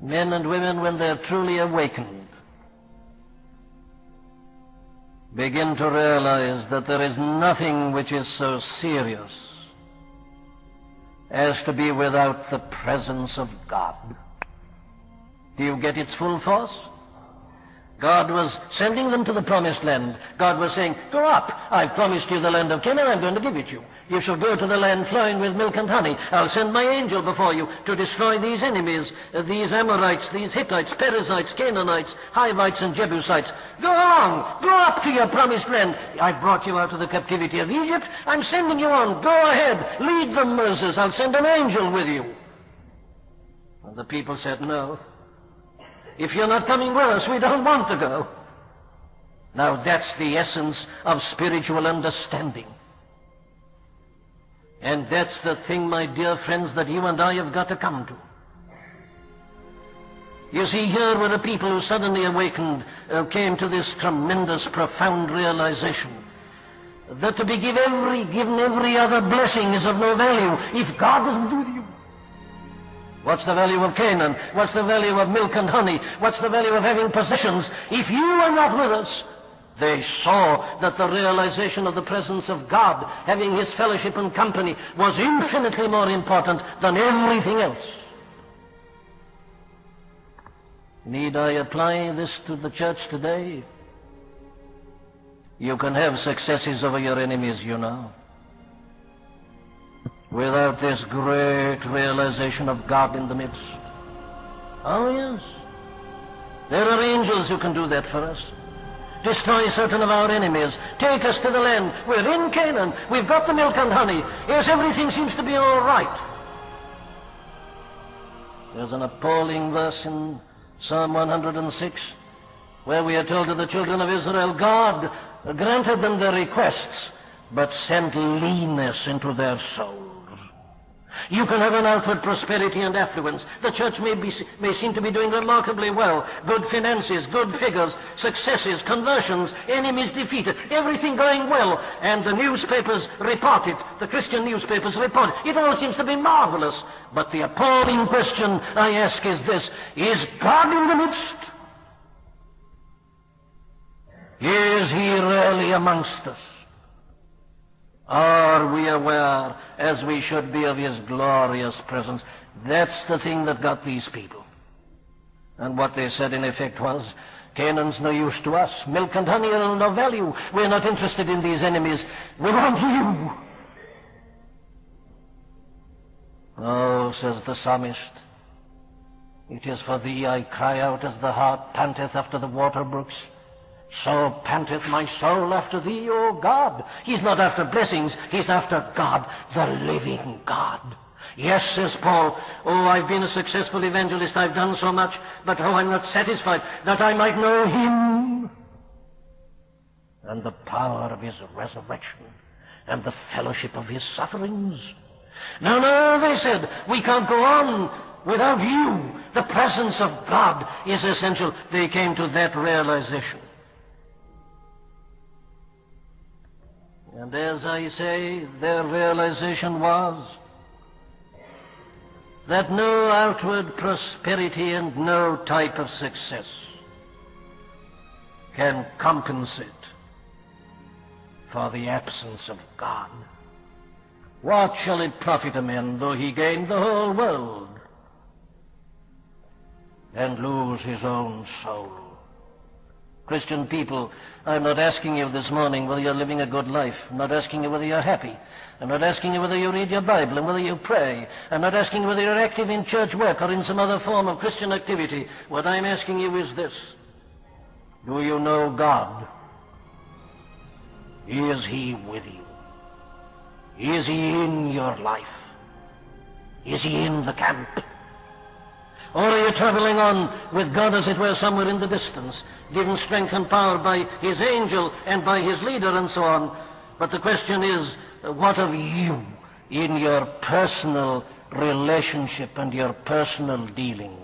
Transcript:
Men and women, when they're truly awakened, begin to realize that there is nothing which is so serious as to be without the presence of God. Do you get its full force? God was sending them to the promised land. God was saying, go up. I've promised you the land of Canaan. I'm going to give it you. You shall go to the land flowing with milk and honey. I'll send my angel before you to destroy these enemies, these Amorites, these Hittites, Perizzites, Canaanites, Hivites, and Jebusites. Go on. Go up to your promised land. I've brought you out of the captivity of Egypt. I'm sending you on. Go ahead. Lead them, Moses. I'll send an angel with you. And the people said, no. If you're not coming with us, we don't want to go. Now that's the essence of spiritual understanding. And that's the thing, my dear friends, that you and I have got to come to. You see, here were a people who suddenly awakened, came to this tremendous, profound realization that to be given every other blessing is of no value if God isn't with you. What's the value of Canaan? What's the value of milk and honey? What's the value of having possessions if you are not with us? They saw that the realization of the presence of God, having His fellowship and company, was infinitely more important than everything else. Need I apply this to the church today? You can have successes over your enemies, you know, without this great realization of God in the midst. Oh, yes. There are angels who can do that for us. Destroy certain of our enemies. Take us to the land. We're in Canaan. We've got the milk and honey. Yes, everything seems to be all right. There's an appalling verse in Psalm 106 where we are told to the children of Israel, God granted them their requests, but sent leanness into their souls. You can have an outward prosperity and affluence. The church may seem to be doing remarkably well. Good finances, good figures, successes, conversions, enemies defeated, everything going well. And the newspapers report it. The Christian newspapers report it. It all seems to be marvelous. But the appalling question I ask is this: is God in the midst? Is He really amongst us? Are we aware, as we should be, of His glorious presence? That's the thing that got these people. And what they said in effect was, Canaan's no use to us. Milk and honey are of no value. We're not interested in these enemies. We want you. Oh, says the psalmist, it is for thee I cry out as the hart panteth after the water brooks. So panteth my soul after thee, O God. He's not after blessings, he's after God, the living God. Yes, says Paul, oh, I've been a successful evangelist, I've done so much, but oh, I'm not satisfied, that I might know Him and the power of His resurrection and the fellowship of His sufferings. No, they said, we can't go on without you. The presence of God is essential. They came to that realization. And as I say, their realization was that no outward prosperity and no type of success can compensate for the absence of God. What shall it profit a man though he gain the whole world and lose his own soul? Christian people, I'm not asking you this morning whether you're living a good life. I'm not asking you whether you're happy. I'm not asking you whether you read your Bible and whether you pray. I'm not asking you whether you're active in church work or in some other form of Christian activity. What I'm asking you is this: do you know God? Is He with you? Is He in your life? Is He in the camp? Or are you traveling on with God, as it were, somewhere in the distance, given strength and power by His angel and by His leader and so on? But the question is, what of you in your personal relationship and your personal dealings?